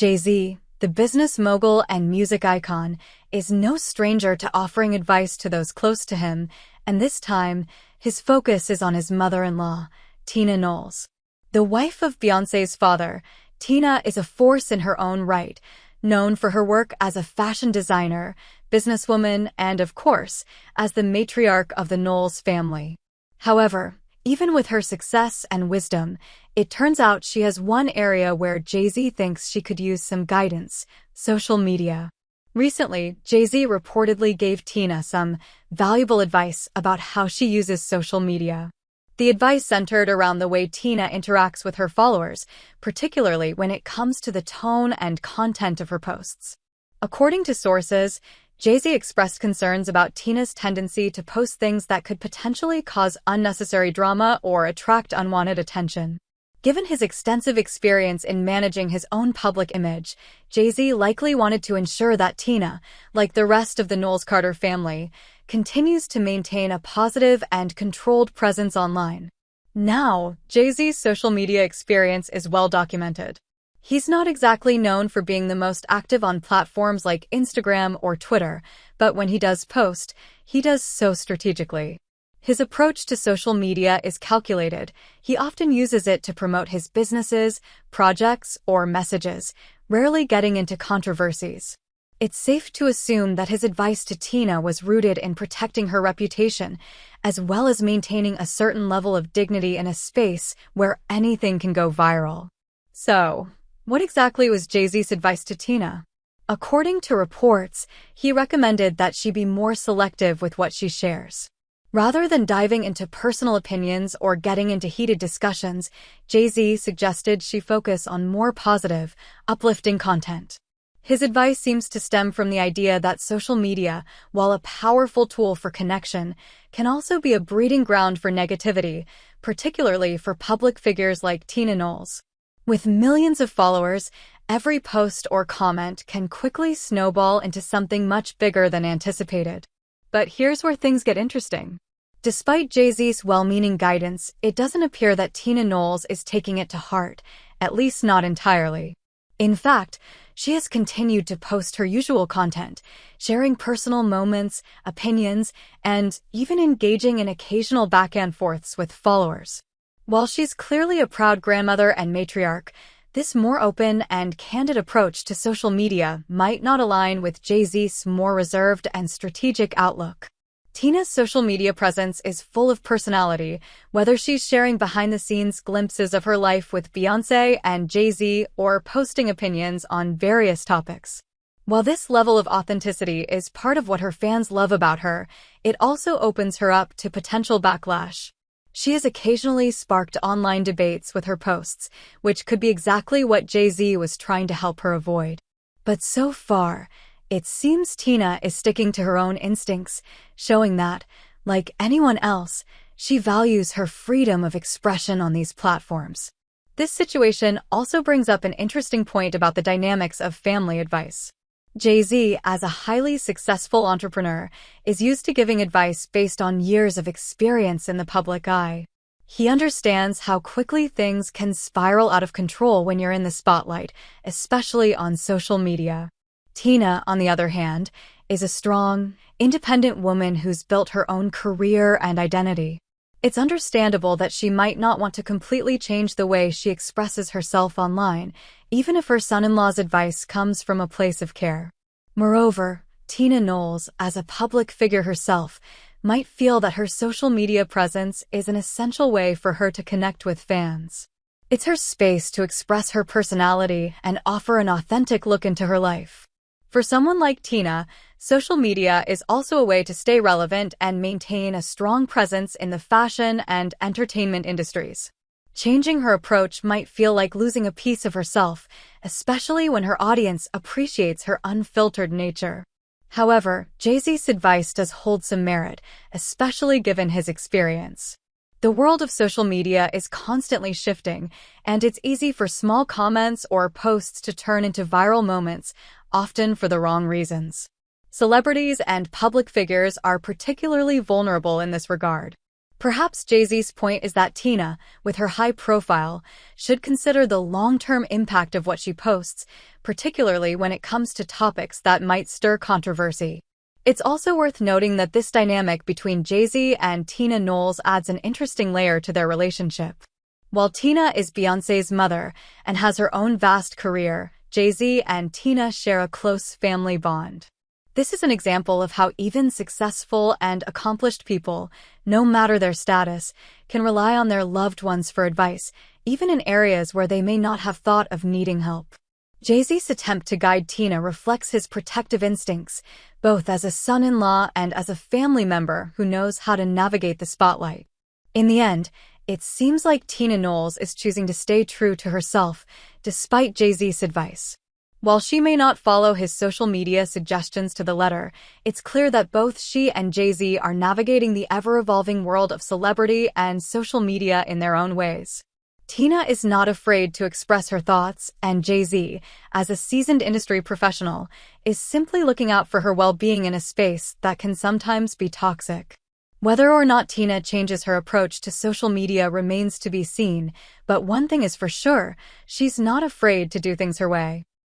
Jay-Z, the business mogul and music icon, is no stranger to offering advice to those close to him, and this time, his focus is on his mother-in-law, Tina Knowles. The wife of Beyoncé's father, Tina is a force in her own right, known for her work as a fashion designer, businesswoman, and, of course, as the matriarch of the Knowles family. However, even with her success and wisdom, it turns out she has one area where Jay-Z thinks she could use some guidance: social media. Recently, Jay-Z reportedly gave Tina some valuable advice about how she uses social media. The advice centered around the way Tina interacts with her followers, particularly when it comes to the tone and content of her posts. According to sources, Jay-Z expressed concerns about Tina's tendency to post things that could potentially cause unnecessary drama or attract unwanted attention. Given his extensive experience in managing his own public image, Jay-Z likely wanted to ensure that Tina, like the rest of the Knowles-Carter family, continues to maintain a positive and controlled presence online. Now, Jay-Z's social media experience is well documented. He's not exactly known for being the most active on platforms like Instagram or Twitter, but when he does post, he does so strategically. His approach to social media is calculated. He often uses it to promote his businesses, projects, or messages, rarely getting into controversies. It's safe to assume that his advice to Tina was rooted in protecting her reputation, as well as maintaining a certain level of dignity in a space where anything can go viral. So, what exactly was Jay-Z's advice to Tina? According to reports, he recommended that she be more selective with what she shares. Rather than diving into personal opinions or getting into heated discussions, Jay-Z suggested she focus on more positive, uplifting content. His advice seems to stem from the idea that social media, while a powerful tool for connection, can also be a breeding ground for negativity, particularly for public figures like Tina Knowles. With millions of followers, every post or comment can quickly snowball into something much bigger than anticipated. But here's where things get interesting. Despite Jay-Z's well-meaning guidance, it doesn't appear that Tina Knowles is taking it to heart, at least not entirely. In fact, she has continued to post her usual content, sharing personal moments, opinions, and even engaging in occasional back-and-forths with followers. While she's clearly a proud grandmother and matriarch, this more open and candid approach to social media might not align with Jay-Z's more reserved and strategic outlook. Tina's social media presence is full of personality, whether she's sharing behind-the-scenes glimpses of her life with Beyoncé and Jay-Z or posting opinions on various topics. While this level of authenticity is part of what her fans love about her, it also opens her up to potential backlash. She has occasionally sparked online debates with her posts, which could be exactly what Jay-Z was trying to help her avoid. But so far, it seems Tina is sticking to her own instincts, showing that, like anyone else, she values her freedom of expression on these platforms. This situation also brings up an interesting point about the dynamics of family advice. Jay-Z, as a highly successful entrepreneur, is used to giving advice based on years of experience in the public eye. He understands how quickly things can spiral out of control when you're in the spotlight, especially on social media. Tina, on the other hand, is a strong, independent woman who's built her own career and identity. It's understandable that she might not want to completely change the way she expresses herself online, even if her son-in-law's advice comes from a place of care. Moreover, Tina Knowles, as a public figure herself, might feel that her social media presence is an essential way for her to connect with fans. It's her space to express her personality and offer an authentic look into her life. For someone like Tina, social media is also a way to stay relevant and maintain a strong presence in the fashion and entertainment industries. Changing her approach might feel like losing a piece of herself, especially when her audience appreciates her unfiltered nature. However, Jay-Z's advice does hold some merit, especially given his experience. The world of social media is constantly shifting, and it's easy for small comments or posts to turn into viral moments, often for the wrong reasons. Celebrities and public figures are particularly vulnerable in this regard. Perhaps Jay-Z's point is that Tina, with her high profile, should consider the long-term impact of what she posts, particularly when it comes to topics that might stir controversy. It's also worth noting that this dynamic between Jay-Z and Tina Knowles adds an interesting layer to their relationship. While Tina is Beyoncé's mother and has her own vast career, Jay-Z and Tina share a close family bond. This is an example of how even successful and accomplished people, no matter their status, can rely on their loved ones for advice, even in areas where they may not have thought of needing help. Jay-Z's attempt to guide Tina reflects his protective instincts, both as a son-in-law and as a family member who knows how to navigate the spotlight. In the end, it seems like Tina Knowles is choosing to stay true to herself, despite Jay-Z's advice. While she may not follow his social media suggestions to the letter, it's clear that both she and Jay-Z are navigating the ever-evolving world of celebrity and social media in their own ways. Tina is not afraid to express her thoughts, and Jay-Z, as a seasoned industry professional, is simply looking out for her well-being in a space that can sometimes be toxic. Whether or not Tina changes her approach to social media remains to be seen, but one thing is for sure, she's not afraid to do things her way.